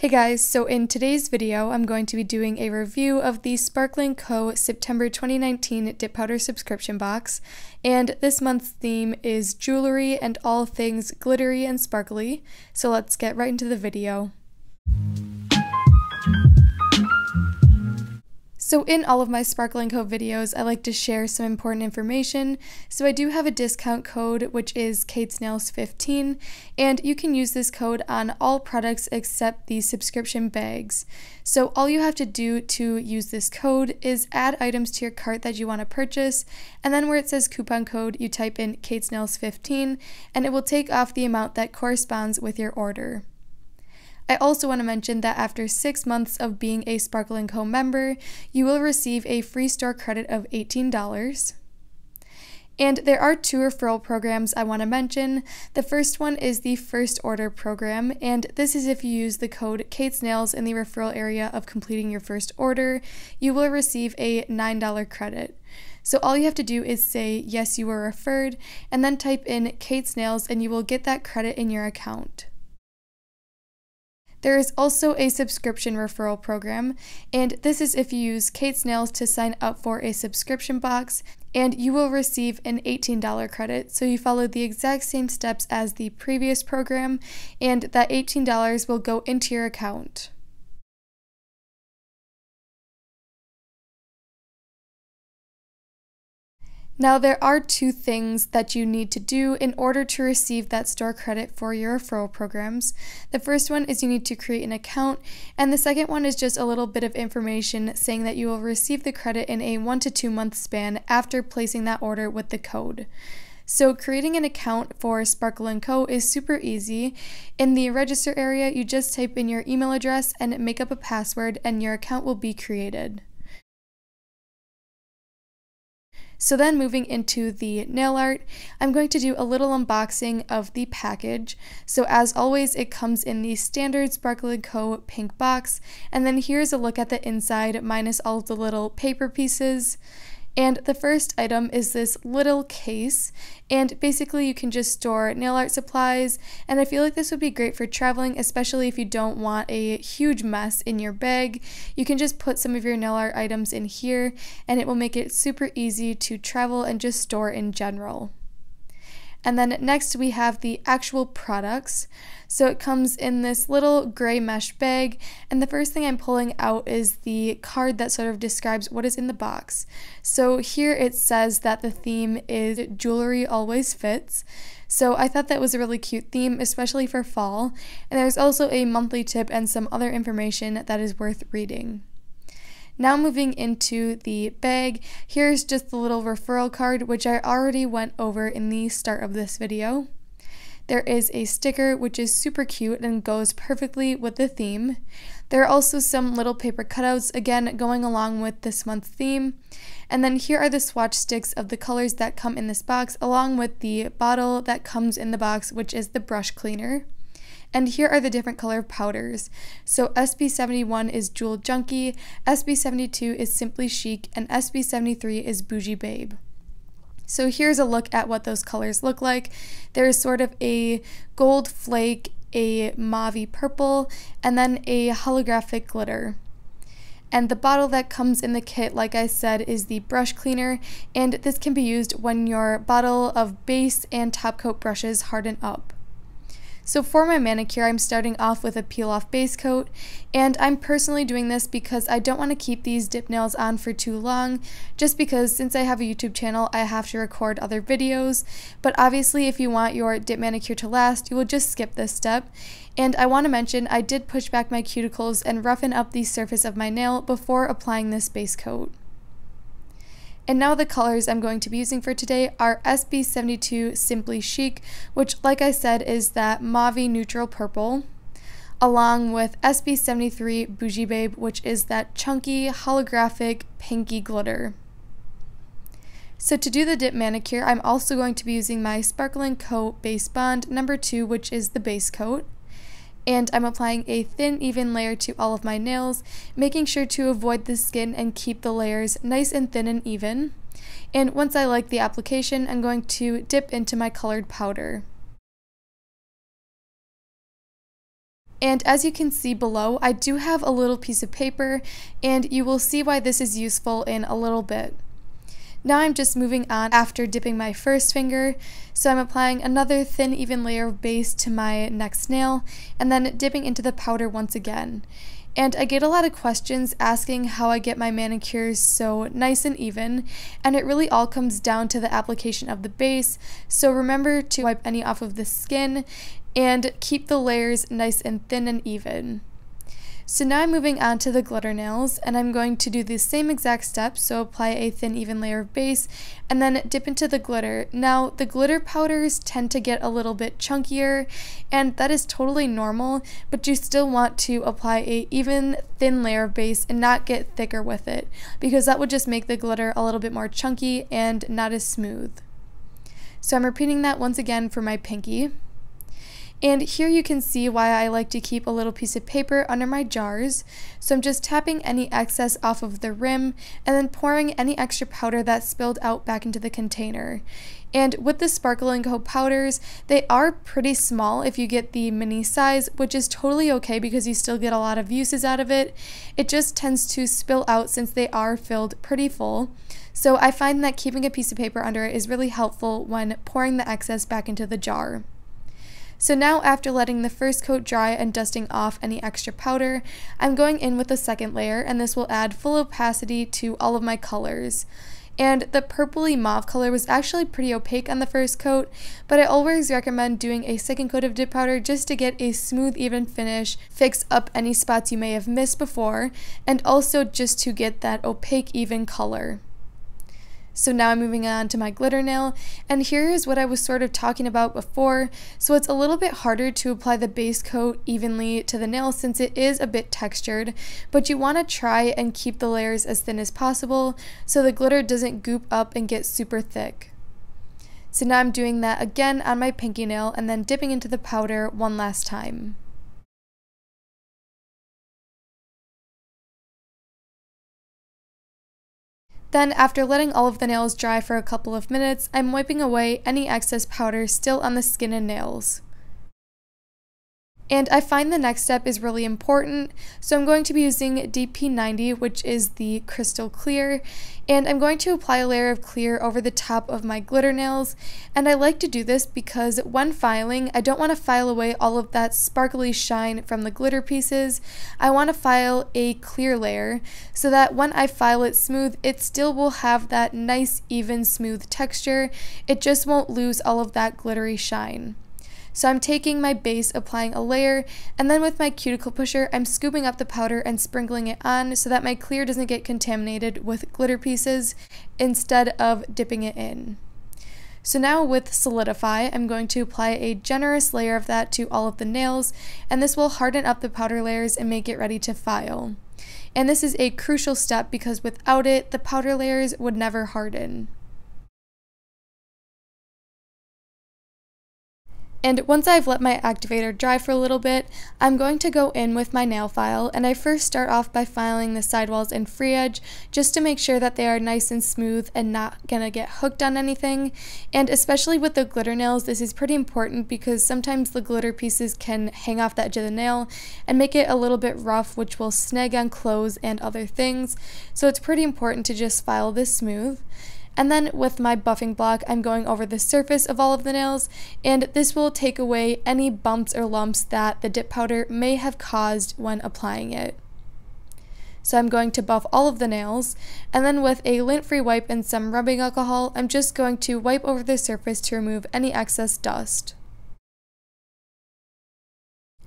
Hey guys, so in today's video, I'm going to be doing a review of the sparkle&co September 2019 dip powder subscription box, and this month's theme is jewelry and all things glittery and sparkly, so let's get right into the video. So in all of my sparkle&co videos, I like to share some important information. So I do have a discount code, which is katesnails 15, and you can use this code on all products except the subscription bags. So all you have to do to use this code is add items to your cart that you want to purchase, and then where it says coupon code, you type in katesnails 15, and it will take off the amount that corresponds with your order. I also want to mention that after 6 months of being a sparkle&co member, you will receive a free store credit of $18. And there are 2 referral programs I want to mention. The first one is the first order program, and this is if you use the code katesnails in the referral area of completing your first order, you will receive a $9 credit. So all you have to do is say yes, you were referred, and then type in katesnails and you will get that credit in your account. There is also a subscription referral program, and this is if you use katesnails to sign up for a subscription box, and you will receive an $18 credit. So you follow the exact same steps as the previous program, and that $18 will go into your account. Now, there are 2 things that you need to do in order to receive that store credit for your referral programs. The first one is you need to create an account, and the second one is just a little bit of information saying that you will receive the credit in a 1 to 2 month span after placing that order with the code. So creating an account for sparkle&co is super easy. In the register area, you just type in your email address and make up a password, and your account will be created. So then moving into the nail art, I'm going to do a little unboxing of the package. So as always, it comes in the standard sparkle&co pink box, and then here's a look at the inside minus all of the little paper pieces. And the first item is this little case, and basically you can just store nail art supplies, and I feel like this would be great for traveling, especially if you don't want a huge mess in your bag. You can just put some of your nail art items in here, and it will make it super easy to travel and just store in general. And then next we have the actual products. So it comes in this little gray mesh bag, and the first thing I'm pulling out is the card that sort of describes what is in the box. So here it says that the theme is jewelry always fits. So I thought that was a really cute theme, especially for fall. And there's also a monthly tip and some other information that is worth reading. Now moving into the bag, here's just the little referral card, which I already went over in the start of this video. There is a sticker, which is super cute and goes perfectly with the theme. There are also some little paper cutouts, again going along with this month's theme. And then here are the swatch sticks of the colors that come in this box, along with the bottle that comes in the box, which is the brush cleaner. And here are the different color powders. So SB71 is Jewel Junkie, SB72 is Simply Chic, and SB73 is Bougie Babe. So here's a look at what those colors look like. There's sort of a gold flake, a mauve purple, and then a holographic glitter. And the bottle that comes in the kit, like I said, is the brush cleaner, and this can be used when your bottle of base and top coat brushes harden up. So for my manicure, I'm starting off with a peel-off base coat, and I'm personally doing this because I don't want to keep these dip nails on for too long, just because since I have a YouTube channel, I have to record other videos. But obviously, if you want your dip manicure to last, you will just skip this step. And I want to mention, I did push back my cuticles and roughen up the surface of my nail before applying this base coat. And now the colors I'm going to be using for today are SB72 Simply Chic, which, like I said, is that mauve neutral purple, along with SB73 Bougie Babe, which is that chunky holographic pinky glitter. So to do the dip manicure, I'm also going to be using my sparkle&co Base Bond number 2, which is the base coat. And I'm applying a thin, even layer to all of my nails, making sure to avoid the skin and keep the layers nice and thin and even. And once I like the application, I'm going to dip into my colored powder. And as you can see below, I do have a little piece of paper, and you will see why this is useful in a little bit. Now I'm just moving on after dipping my first finger, so I'm applying another thin even layer of base to my next nail, and then dipping into the powder once again. And I get a lot of questions asking how I get my manicures so nice and even, and it really all comes down to the application of the base, so remember to wipe any off of the skin, and keep the layers nice and thin and even. So now I'm moving on to the glitter nails, and I'm going to do the same exact steps, so apply a thin even layer of base, and then dip into the glitter. Now, the glitter powders tend to get a little bit chunkier, and that is totally normal, but you still want to apply a even thin layer of base and not get thicker with it, because that would just make the glitter a little bit more chunky and not as smooth. So I'm repeating that once again for my pinky. And here you can see why I like to keep a little piece of paper under my jars. So I'm just tapping any excess off of the rim and then pouring any extra powder that spilled out back into the container. And with the sparkle&co powders, they are pretty small if you get the mini size, which is totally okay because you still get a lot of uses out of it. It just tends to spill out since they are filled pretty full. So I find that keeping a piece of paper under it is really helpful when pouring the excess back into the jar. So now, after letting the first coat dry and dusting off any extra powder, I'm going in with the second layer, and this will add full opacity to all of my colors. And the purpley mauve color was actually pretty opaque on the first coat, but I always recommend doing a second coat of dip powder just to get a smooth, even finish, fix up any spots you may have missed before, and also just to get that opaque, even color. So now I'm moving on to my glitter nail, and here is what I was sort of talking about before. So it's a little bit harder to apply the base coat evenly to the nail since it is a bit textured, but you want to try and keep the layers as thin as possible so the glitter doesn't goop up and get super thick. So now I'm doing that again on my pinky nail and then dipping into the powder one last time. Then, after letting all of the nails dry for a couple of minutes, I'm wiping away any excess powder still on the skin and nails. And I find the next step is really important, so I'm going to be using DP90, which is the crystal clear, and I'm going to apply a layer of clear over the top of my glitter nails. And I like to do this because when filing, I don't want to file away all of that sparkly shine from the glitter pieces. I want to file a clear layer so that when I file it smooth, it still will have that nice, even, smooth texture. It just won't lose all of that glittery shine. So I'm taking my base, applying a layer, and then with my cuticle pusher, I'm scooping up the powder and sprinkling it on so that my clear doesn't get contaminated with glitter pieces instead of dipping it in. So now with Solidify, I'm going to apply a generous layer of that to all of the nails, and this will harden up the powder layers and make it ready to file. And this is a crucial step because without it, the powder layers would never harden. And once I've let my activator dry for a little bit, I'm going to go in with my nail file, and I first start off by filing the sidewalls and free edge just to make sure that they are nice and smooth and not gonna get hooked on anything. And especially with the glitter nails, this is pretty important because sometimes the glitter pieces can hang off the edge of the nail and make it a little bit rough, which will snag on clothes and other things. So it's pretty important to just file this smooth. And then with my buffing block, I'm going over the surface of all of the nails, and this will take away any bumps or lumps that the dip powder may have caused when applying it. So I'm going to buff all of the nails, and then with a lint-free wipe and some rubbing alcohol, I'm just going to wipe over the surface to remove any excess dust.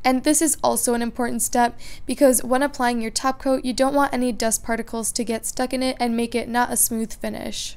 And this is also an important step because when applying your top coat, you don't want any dust particles to get stuck in it and make it not a smooth finish.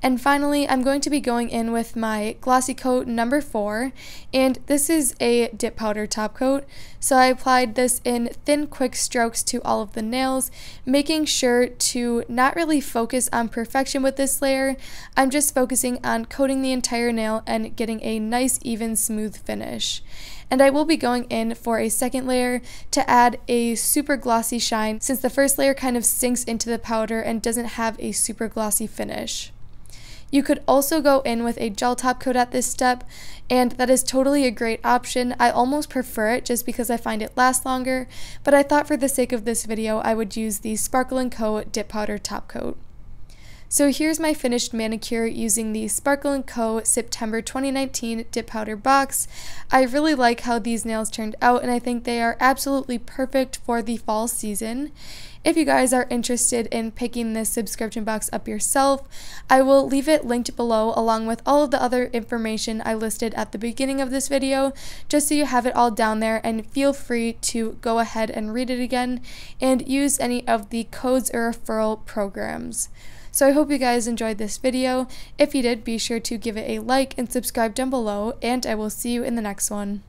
And finally, I'm going to be going in with my Glossy Coat number 4, and this is a dip powder top coat. So I applied this in thin, quick strokes to all of the nails, making sure to not really focus on perfection with this layer. I'm just focusing on coating the entire nail and getting a nice, even, smooth finish. And I will be going in for a second layer to add a super glossy shine since the first layer kind of sinks into the powder and doesn't have a super glossy finish. You could also go in with a gel top coat at this step, and that is totally a great option. I almost prefer it just because I find it lasts longer, but I thought for the sake of this video I would use the Sparkle&Co dip powder top coat. So here's my finished manicure using the Sparkle&Co September 2019 dip powder box. I really like how these nails turned out, and I think they are absolutely perfect for the fall season. If you guys are interested in picking this subscription box up yourself, I will leave it linked below along with all of the other information I listed at the beginning of this video, just so you have it all down there, and feel free to go ahead and read it again and use any of the codes or referral programs. So I hope you guys enjoyed this video. If you did, be sure to give it a like and subscribe down below, and I will see you in the next one.